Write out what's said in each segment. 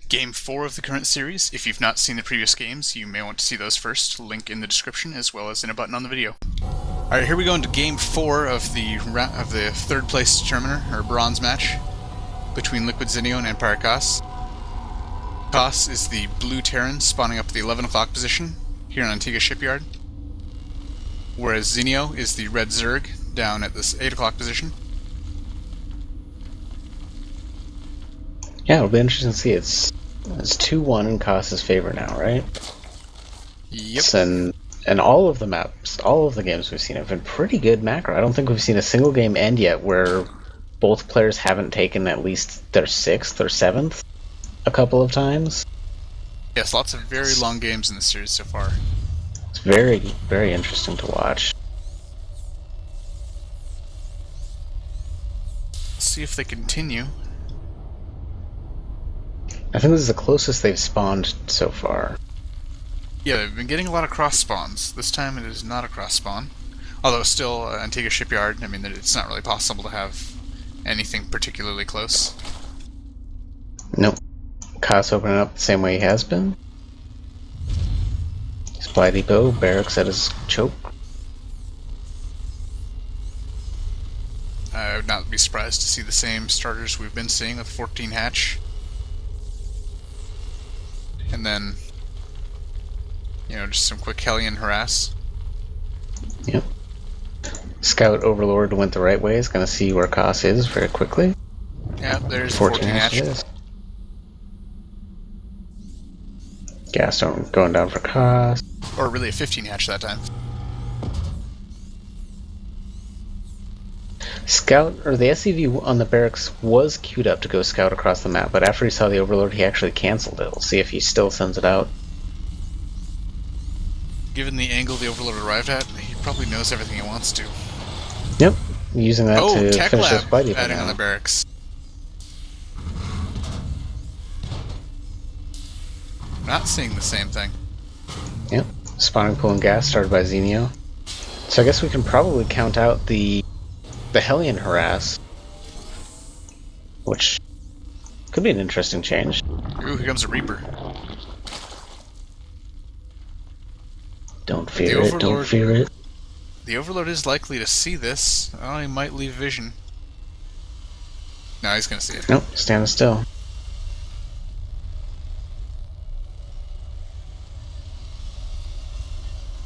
Game 4 of the current series. If you've not seen the previous games, you may want to see those first. Link in the description as well as in a button on the video. Alright, here we go into Game 4 of the third place determiner, or bronze match, between Liquid Zenio and Empire Kos. Kos is the blue Terran spawning up at the 11 o'clock position here in Antigua Shipyard, whereas Zenio is the red Zerg down at this 8 o'clock position. Yeah, it'll be interesting to see. It's 2-1 in Kos's favor now, right? Yep. And all of the maps, all of the games we've seen have been pretty good macro. I don't think we've seen a single game end yet where both players haven't taken at least their 6th or 7th a couple of times. Yes, lots of very long games in the series so far. It's very, very interesting to watch. Let's see if they continue. I think this is the closest they've spawned so far. Yeah, they've been getting a lot of cross spawns. This time it is not a cross spawn. Although still, Antigua Shipyard, I mean, it's not really possible to have anything particularly close. Nope. Kos opening up the same way he has been. Supply depot, barracks at his choke. I would not be surprised to see the same starters we've been seeing with 14 hatch. And then, just some quick Hellion harass. Yep. Scout Overlord went the right way. Is going to see where Kos is very quickly. Yeah, there's 14 hatch. Gas going down for Kos. Or really a 15 hatch that time. Scout, or the SCV on the barracks was queued up to go scout across the map, but after he saw the Overlord, he actually cancelled it. We'll see if he still sends it out. Given the angle the Overlord arrived at, he probably knows everything he wants to. Yep, using that to Tech finish his Lab buddy. adding on the barracks. Not seeing the same thing. Yep, spawning pool and gas started by Zenio. So I guess we can probably count out the Hellion harass, which could be an interesting change. Ooh, here comes a Reaper. Don't fear it, don't fear it. The Overlord is likely to see this. Oh, he might leave vision. No, he's gonna see it. Nope, standing still.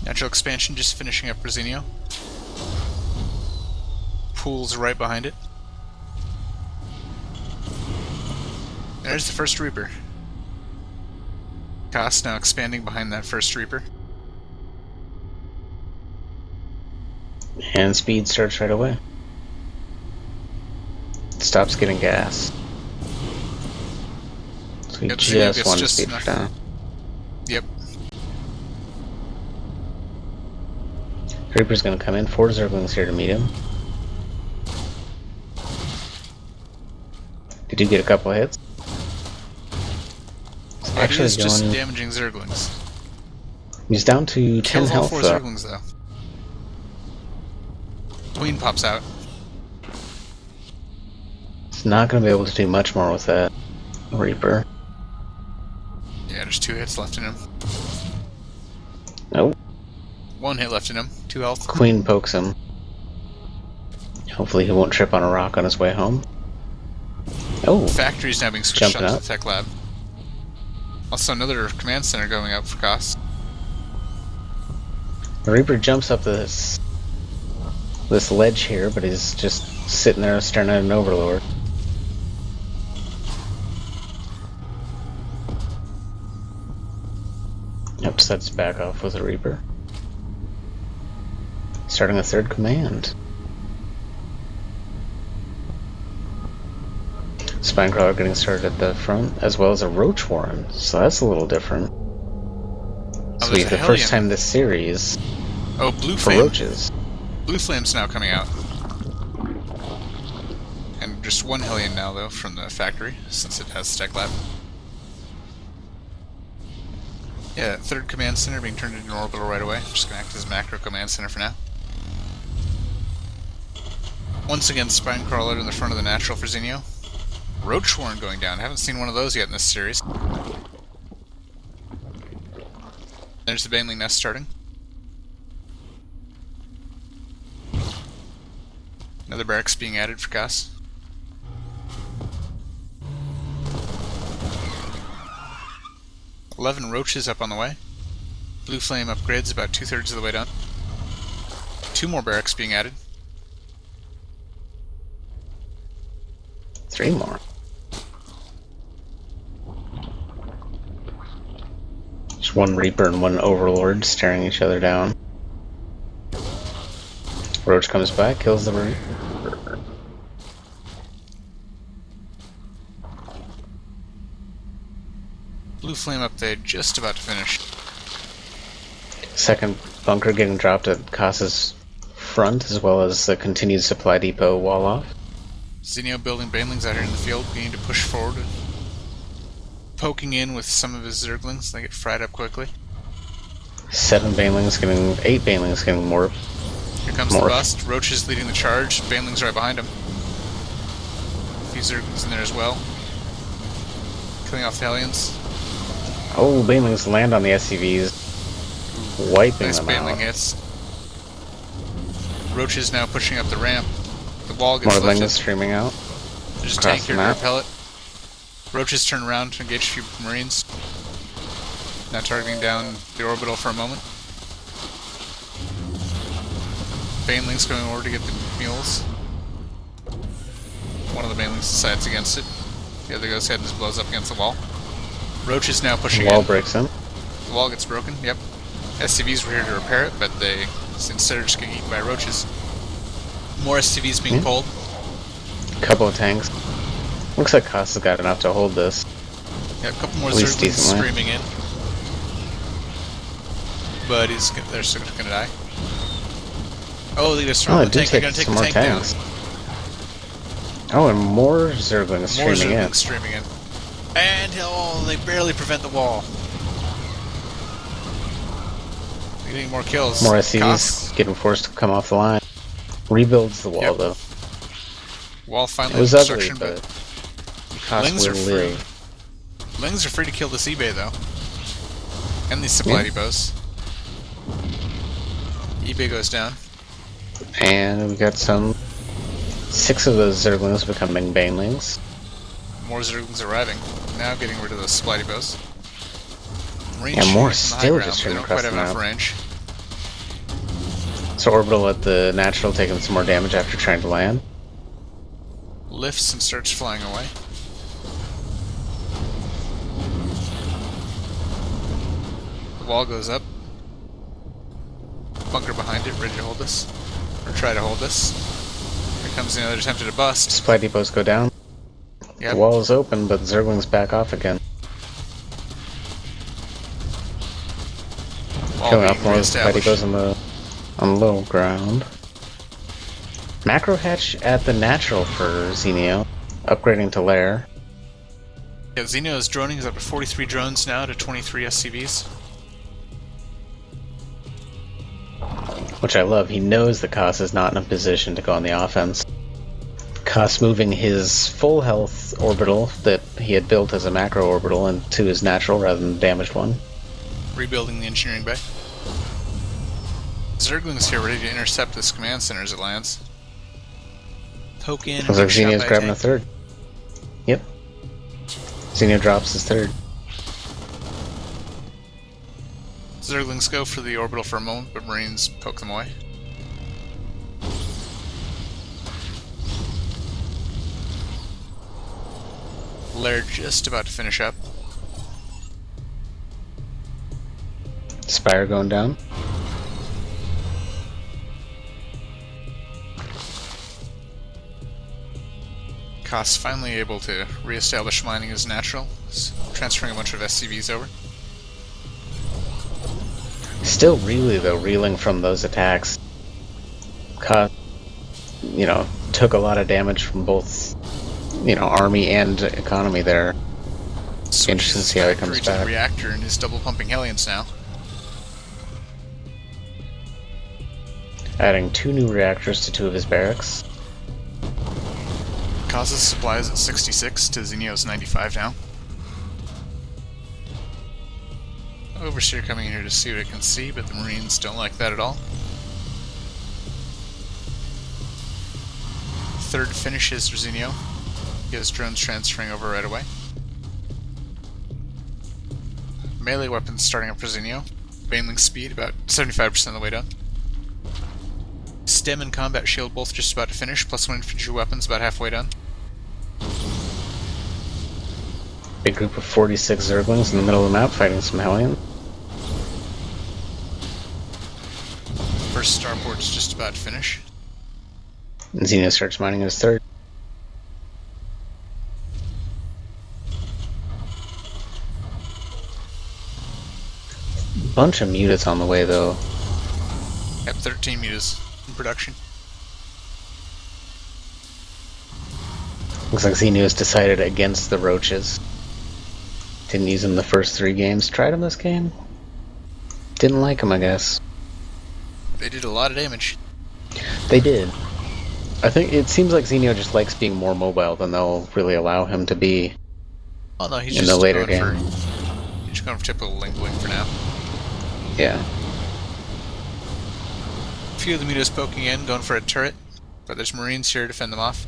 Natural expansion just finishing up for Zenio. Pool's right behind it. There's the first Reaper. Kos now expanding behind that first Reaper. And speed starts right away. Stops getting gas. So we just want to speed down. Yep. Reaper's gonna come in. 4 Zerglings here to meet him. Did you get a couple of hits? Actually, he's just damaging Zerglings. He's down to 10 Kills health. All 4 Zerglings though. Queen pops out. It's not going to be able to do much more with that Reaper. Yeah, there's 2 hits left in him. Nope. 1 hit left in him. 2 health. Queen pokes him. Hopefully he won't trip on a rock on his way home. Oh! Factory's now being switched Jumping on up. to the tech lab. Also another command center going up for Kos. The Reaper jumps up this ledge here, but he's just sitting there staring at an Overlord. Yep, sets back off with a Reaper. Starting a 3rd command. Spinecrawler getting started at the front, as well as a Roach Warren, so that's a little different. So we have the first time this series Blue for Flame. Roaches. Blue Flame's now coming out. And just 1 Hellion now, though, from the factory, since it has Tech Lab. Yeah, 3rd command center being turned into an orbital right away. Just gonna act as macro command center for now. Once again, Spinecrawler in the front of the natural for Zenio. Roach Warren going down. Haven't seen one of those yet in this series. There's the baneling nest starting. Another barracks being added for Gas. "11 roaches up on the way. Blue flame upgrades about 2/3 of the way down. 2 more barracks being added. 3 more. Just 1 Reaper and 1 Overlord staring each other down. Roach comes by, kills the Reaper. Blue flame up there, just about to finish. Second bunker getting dropped at Kasa's front, as well as the continued supply depot wall off. Zenio building banelings out here in the field, beginning to push forward. Poking in with some of his zerglings, they get fried up quickly. 8 banelings getting morphed. Here comes the bust. Roach is leading the charge. Banelings right behind him. A few zerglings in there as well. Killing off the Hellions. Oh, banelings land on the SCVs, wiping Nice them baneling out. hits. Roach is now pushing up the ramp. The wall gets More lifted. lings streaming out. There's a across tank here the to map. repel it. Roaches turn around to engage a few Marines. Now targeting down the orbital for a moment. Banelings going over to get the mules. One of the banelings decides against it. The other goes ahead and just blows up against the wall. Roach is now pushing Wall in. breaks in. The wall gets broken, yep. SCVs were here to repair it, but they instead are just getting eaten by roaches. More SCVs being pulled. Couple of tanks. Looks like Kasa's got enough to hold this. Yeah, a couple more At least zerglings decently. screaming in. But they're still gonna die. Oh, they just Oh, the it did tank. They're take gonna take some the more tank tanks. Oh, and more zerglings down. More streaming in. zerglings streaming in. And they barely prevent the wall. They're getting more kills. More SCVs Koss, getting forced to come off the line. Rebuilds the wall, Yep. though. wall finally It was under ugly, construction, but Kos Lings will are free. live. Lings are free to kill this eBay though. And these supply Yeah. depots. eBay goes down. And we got 6 of those zerglings becoming banelings. More zerglings arriving. Now getting rid of those supply depots. Range Yeah, more from the high still ground, just but they streaming don't quite across have the enough map. range. So Orbital at the natural taking some more damage after trying to land. Lifts and starts flying away. The wall goes up. Bunker behind it, ready to hold us. Or try to hold us. Here comes another attempt at a bust. Supply depots go down. Yep. The wall is open, but Zerglings back off again. Wall Killing being off more of the supply reestablished. depots on low ground. Macro hatch at the natural for Zenio, upgrading to lair. Yeah, Zenio is droning. He's up to 43 drones now to 23 SCVs. Which I love. He knows that Kos is not in a position to go on the offense. Kos moving his full health orbital that he had built as a macro orbital into his natural rather than the damaged one. Rebuilding the engineering bay. Zergling's here ready to intercept this command center as it lands. Poke in and Looks like get shot Zenio's by a grabbing a tank. third. Yep. Zenio drops his third. Zerglings go for the orbital for a moment, but Marines poke them away. Lair just about to finish up. Spire going down. Koss finally able to re-establish mining as natural, transferring a bunch of SCVs over. Still really, though, reeling from those attacks. Kos, took a lot of damage from both, army and economy there. Interesting to see how he comes to the back. reactor and is double pumping Hellions now. Adding 2 new reactors to 2 of his barracks. Koss's supply is at 66 to Zenio's 95 now. Overseer coming in here to see what it can see, but the Marines don't like that at all. Third finishes Zenio. He has drones transferring over right away. Melee weapons starting up for Zenio. Baneling speed about 75% of the way done. Stem and combat shield both just about to finish, plus 1 infantry weapons about halfway done. Big group of 46 Zerglings in the middle of the map fighting some Hellions. First starport's just about to finish. And Zenio starts mining his third. Bunch of mutas on the way though. Got 13 mutas in production. Looks like Zenio's decided against the roaches. Didn't use them the first 3 games. Tried him this game. Didn't like him, I guess. They did a lot of damage. They did. I think it seems like Zenio just likes being more mobile than they'll really allow him to be. Oh no, he's in just the later going game. he's just going for typical Lingling for now. Yeah. A few of the mutas poking in, going for a turret, but there's Marines here to fend them off.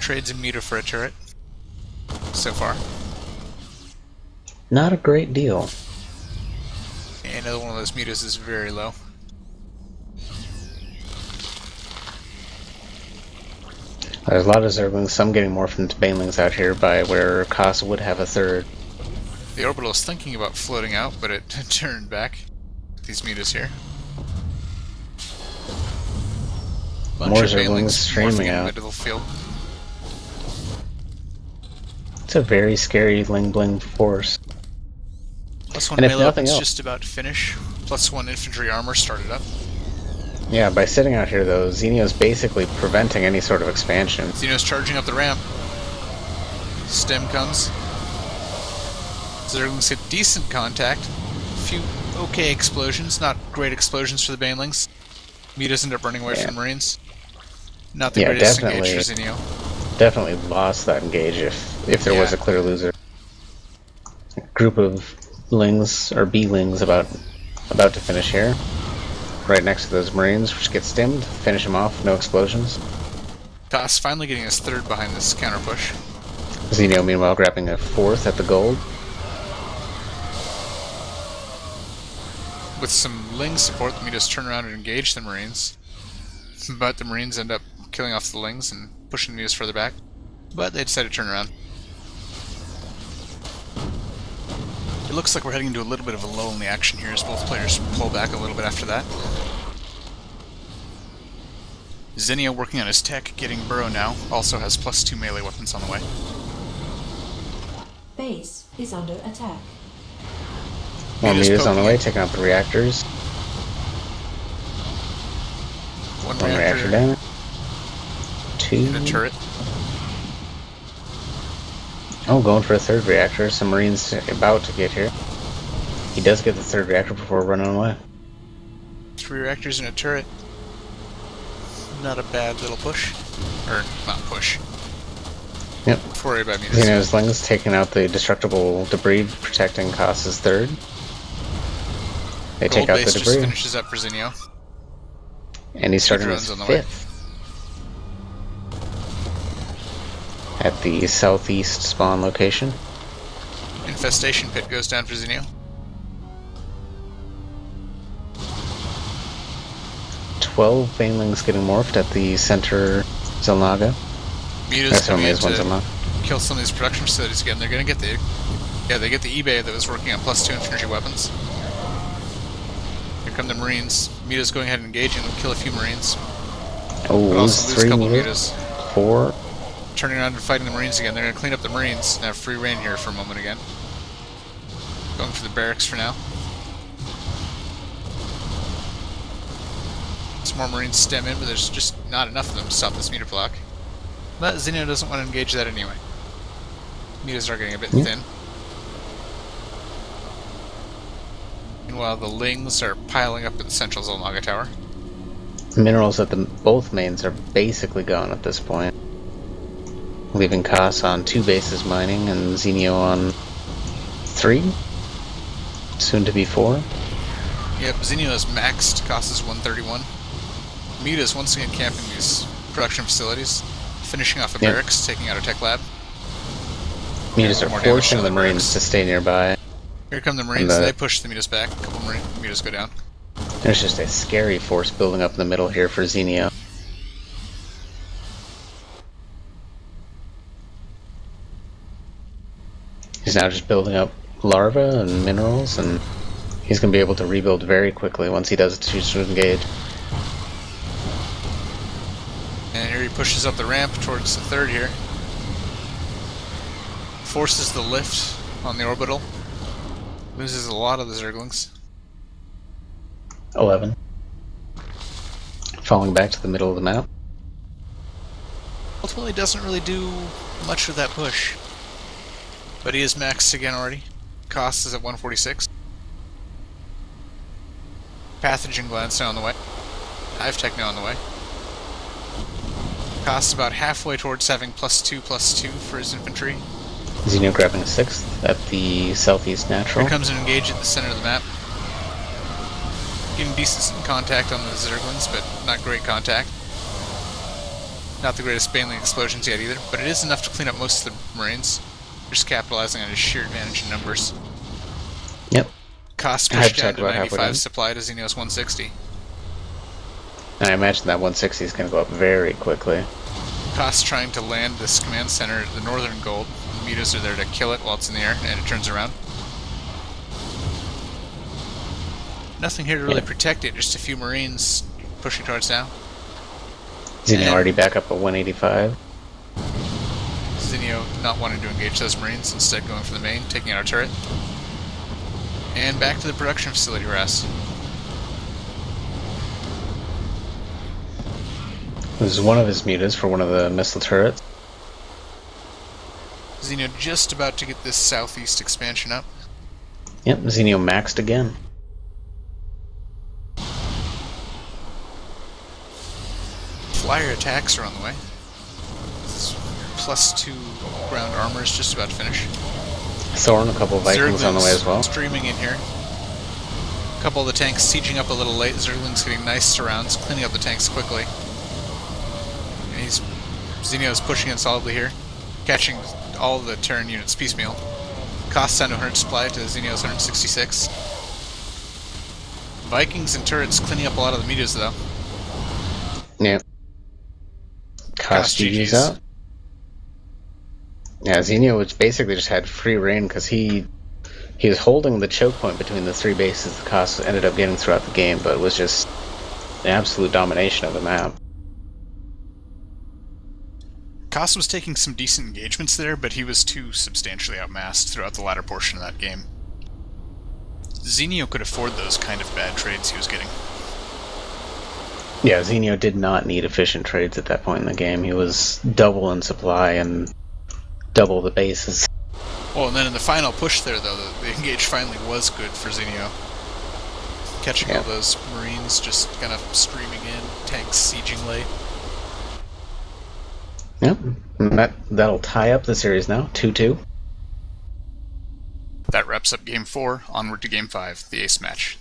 Trades a muta for a turret. So far. Not a great deal. And another one of those mutas is very low. There's a lot of Zerglings, some getting morphed into Banelings out here by where Koss would have a third. The orbital is thinking about floating out, but it turned back. These mutas here. Bunch More of Zerglings Banelings streaming morphing in out. the middle of the field. It's a very scary Ling Bling force. Plus 1 And if melee nothing weapon's else- just about to finish. Plus 1 infantry armor started up. Yeah, by sitting out here though, Zenio's basically preventing any sort of expansion. Zenio's charging up the ramp. Stem comes. Zerglings hit decent contact. A few okay explosions, not great explosions for the Banelings. Mutas end up running away from the Marines. Not the Yeah, greatest definitely. engage for Zenio. Definitely lost that engage if there was Yeah. a clear loser. A group of Lings, or B-Lings about to finish here. Right next to those Marines, which get stemmed, finish them off, no explosions. Koss finally getting his third behind this counter push. Zenio meanwhile grabbing a 4th at the gold. With some Ling support, the mutas turn around and engage the Marines. But the Marines end up killing off the Lings and pushing the mutas further back. But they decide to turn around. It looks like we're heading into a little bit of a lull in the action here as both players pull back a little bit after that. Zenio working on his tech, getting Burrow now, also has plus 2 melee weapons on the way. Base is under attack. More Mutas mutas on the poking way, in. taking out the reactors. One One reactor reactor down. 2. and a turret. Oh, going for a 3rd reactor. Some Marines about to get here. He does get the 3rd reactor before running away. 3 reactors and a turret. Not a bad little push. Or, not push. Yep. Don't worry about mutas. Zenio's Lings taking out the destructible debris, protecting Koss's 3rd. They take out the Gold base just debris, finishes up for Zenio. and he's starting drones his on the way. 5th. At the southeast spawn location. Infestation pit goes down for Zenio. 12 Banelings getting morphed at the center Zelnaga. Mutas That's coming only in is one to Zelnaga. kill some of these production facilities again. They're gonna get the... Yeah, they get the eBay that was working on plus 2 infantry weapons. Here come the Marines. Mutas going ahead and engaging them, kill a few Marines. Oh, But lose also lose a 3 couple mutas. mutas. 4. Turning around and fighting the Marines again. They're gonna clean up the Marines and have free reign here for a moment again. Going for the barracks for now. Some more Marines stem in, but there's just not enough of them to stop this muta block. But Zenio doesn't want to engage that anyway. Mutas are getting a bit thin. Meanwhile, the Lings are piling up at the central Zelnaga tower. Minerals at the both mains are basically gone at this point. Leaving Koss on 2 bases mining and Zenio on 3. Soon to be 4. Yep, Zenio is maxed, cost is 131. Muta is once again camping these production facilities, finishing off a barracks, taking out a tech lab. Mutas are forcing the Marines to stay nearby. Here come the Marines, they push the Mutas back. A couple Mutas go down. There's just a scary force building up in the middle here for Zenio. He's now just building up larvae and minerals, and he's going to be able to rebuild very quickly once he does choose to engage. And here he pushes up the ramp towards the 3rd here. Forces the lift on the orbital. Loses a lot of the Zerglings. 11. Falling back to the middle of the map. Ultimately doesn't really do much with that push. But he is maxed again already. Cost is at 146. Pathogen glands now on the way. Hive tech now on the way. Cost about halfway towards having +2/+2 for his infantry. Zenio grabbing a 6th at the southeast natural. Here comes an engage at the center of the map. Getting decent contact on the Zerglings, but not great contact. Not the greatest Baneling explosions yet either, but it is enough to clean up most of the Marines. Just capitalizing on his sheer advantage in numbers. Yep. Cost pushed down to 95, supply to Zenio's 160. And I imagine that 160 is going to go up very quickly. Cost trying to land this command center at the northern gold. The Mutas are there to kill it while it's in the air, and it turns around. Nothing here to really protect it, just a few Marines pushing towards now. Zenio already back up at 185. Zenio not wanting to engage those Marines, instead going for the main, taking out our turret. And back to the production facility, Ras. This is one of his mutas for one of the missile turrets. Zenio just about to get this southeast expansion up. Yep, Zenio maxed again. Flyer attacks are on the way. This +2 ground armor is just about to finish. Thorn, a couple of Vikings on the way as well. Streaming in here. A couple of the tanks sieging up a little late. Zerglings getting nice surrounds, cleaning up the tanks quickly. And Zenio's pushing in solidly here, catching all the Terran units piecemeal. Costs down to 100 supply to Zenio's 166. Vikings and turrets cleaning up a lot of the mutas though. Yep. Cost GG's out. Yeah, Zenio was basically just had free reign because he was holding the choke point between the 3 bases the Cost ended up getting throughout the game, but it was just an absolute domination of the map. Cost was taking some decent engagements there, but he was too substantially outmassed throughout the latter portion of that game. Zenio could afford those kind of bad trades he was getting. Yeah, Zenio did not need efficient trades at that point in the game. He was double in supply and double the bases. Well, and then in the final push there, though, the engage finally was good for Zenio. Catching all those Marines just kind of streaming in, tanks sieging late. Yep, and that'll tie up the series now, 2-2. That wraps up Game 4, onward to Game 5, the ace match.